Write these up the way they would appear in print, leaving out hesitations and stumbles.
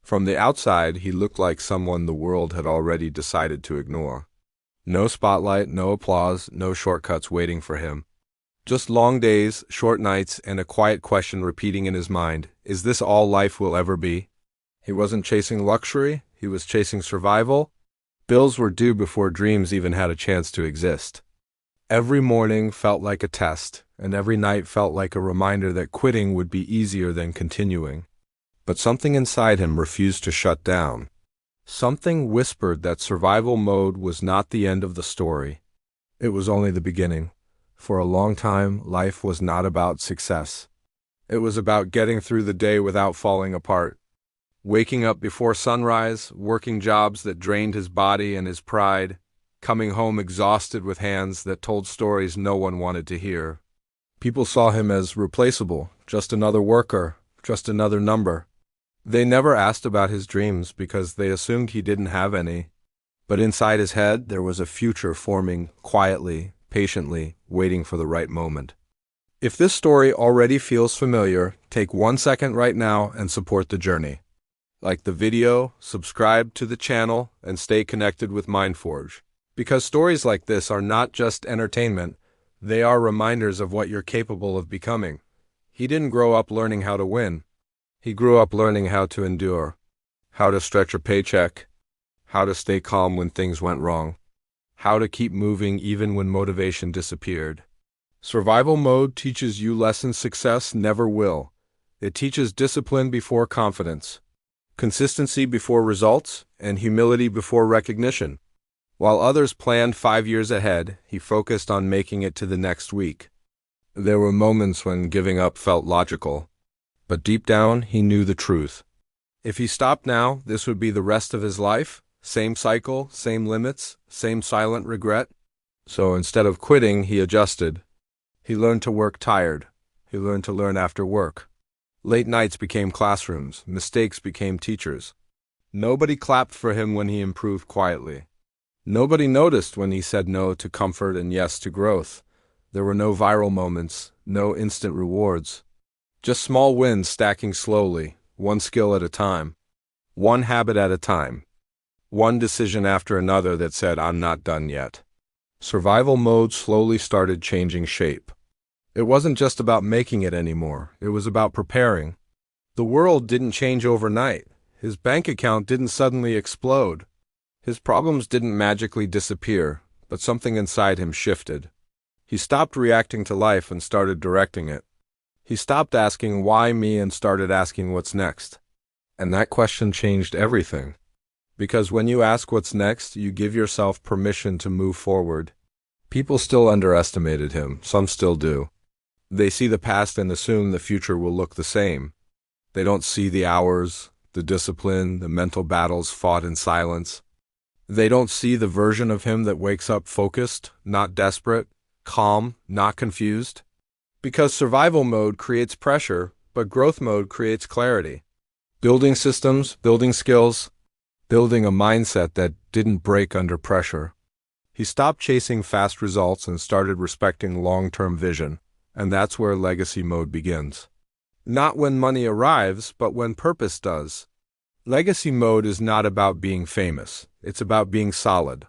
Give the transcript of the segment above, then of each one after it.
From the outside, he looked like someone the world had already decided to ignore. No spotlight, no applause, no shortcuts waiting for him. Just long days, short nights, and a quiet question repeating in his mind, is this all life will ever be? He wasn't chasing luxury, he was chasing survival. Bills were due before dreams even had a chance to exist. Every morning felt like a test, and every night felt like a reminder that quitting would be easier than continuing. But something inside him refused to shut down. Something whispered that survival mode was not the end of the story. It was only the beginning. For a long time, life was not about success. It was about getting through the day without falling apart. Waking up before sunrise, working jobs that drained his body and his pride, coming home exhausted with hands that told stories no one wanted to hear. People saw him as replaceable, just another worker, just another number. They never asked about his dreams because they assumed he didn't have any. But inside his head, there was a future forming quietly, patiently, waiting for the right moment. If this story already feels familiar, take 1 second right now and support the journey. Like the video, subscribe to the channel, and stay connected with Mindforge. Because stories like this are not just entertainment, they are reminders of what you're capable of becoming. He didn't grow up learning how to win. He grew up learning how to endure, how to stretch a paycheck, how to stay calm when things went wrong, how to keep moving even when motivation disappeared. Survival mode teaches you lessons success never will. It teaches discipline before confidence, consistency before results, and humility before recognition. While others planned 5 years ahead, he focused on making it to the next week. There were moments when giving up felt logical, but deep down he knew the truth. If he stopped now, this would be the rest of his life. Same cycle, same limits, same silent regret. So instead of quitting, he adjusted. He learned to work tired. He learned to learn after work. Late nights became classrooms. Mistakes became teachers. Nobody clapped for him when he improved quietly. Nobody noticed when he said no to comfort and yes to growth. There were no viral moments, no instant rewards. Just small wins stacking slowly, one skill at a time, one habit at a time, one decision after another that said, I'm not done yet. Survival mode slowly started changing shape. It wasn't just about making it anymore, it was about preparing. The world didn't change overnight. His bank account didn't suddenly explode. His problems didn't magically disappear, but something inside him shifted. He stopped reacting to life and started directing it. He stopped asking why me and started asking what's next. And that question changed everything. Because when you ask what's next, you give yourself permission to move forward. People still underestimated him, some still do. They see the past and assume the future will look the same. They don't see the hours, the discipline, the mental battles fought in silence. They don't see the version of him that wakes up focused, not desperate, calm, not confused. Because survival mode creates pressure, but growth mode creates clarity. Building systems, building skills, building a mindset that didn't break under pressure. He stopped chasing fast results and started respecting long-term vision, and that's where legacy mode begins. Not when money arrives, but when purpose does. Legacy mode is not about being famous, it's about being solid.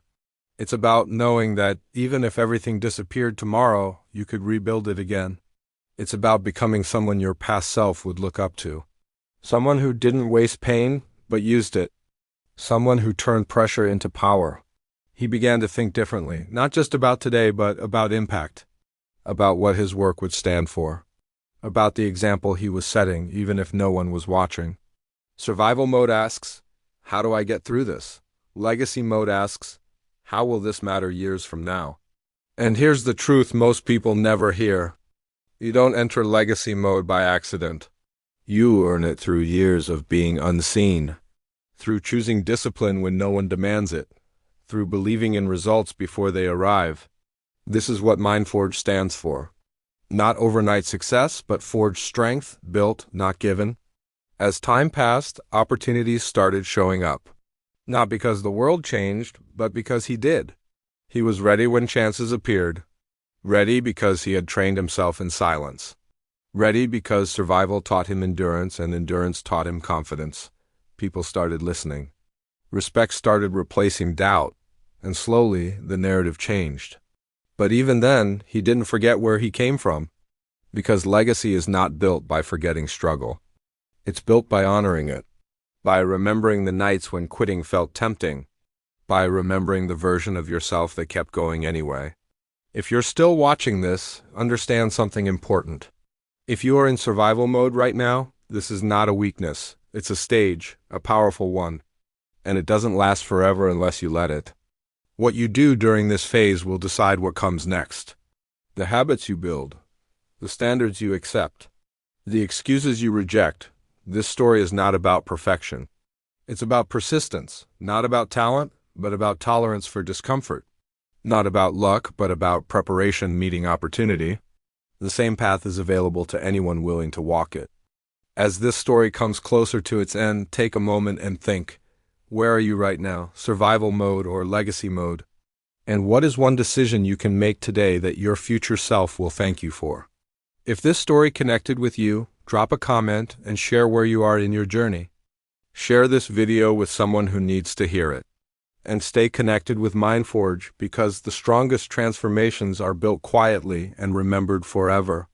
It's about knowing that even if everything disappeared tomorrow, you could rebuild it again. It's about becoming someone your past self would look up to. Someone who didn't waste pain, but used it. Someone who turned pressure into power. He began to think differently, not just about today, but about impact. About what his work would stand for. About the example he was setting, even if no one was watching. Survival mode asks, how do I get through this? Legacy mode asks, how will this matter years from now? And here's the truth most people never hear. You don't enter legacy mode by accident. You earn it through years of being unseen, through choosing discipline when no one demands it, through believing in results before they arrive. This is what Mindforge stands for. Not overnight success, but forged strength, built, not given. As time passed, opportunities started showing up. Not because the world changed, but because he did. He was ready when chances appeared. Ready because he had trained himself in silence. Ready because survival taught him endurance and endurance taught him confidence. people started listening. Respect started replacing doubt, and slowly the narrative changed. But even then, he didn't forget where he came from, because legacy is not built by forgetting struggle. It's built by honoring it, by remembering the nights when quitting felt tempting, by remembering the version of yourself that kept going anyway. If you're still watching this, understand something important. If you are in survival mode right now, this is not a weakness. It's a stage, a powerful one, and it doesn't last forever unless you let it. What you do during this phase will decide what comes next. The habits you build, the standards you accept, the excuses you reject. This story is not about perfection. It's about persistence, not about talent, but about tolerance for discomfort. Not about luck, but about preparation meeting opportunity. The same path is available to anyone willing to walk it. As this story comes closer to its end, take a moment and think, where are you right now, survival mode or legacy mode? And what is one decision you can make today that your future self will thank you for? If this story connected with you, drop a comment and share where you are in your journey. Share this video with someone who needs to hear it. And stay connected with Mindforge, because the strongest transformations are built quietly and remembered forever.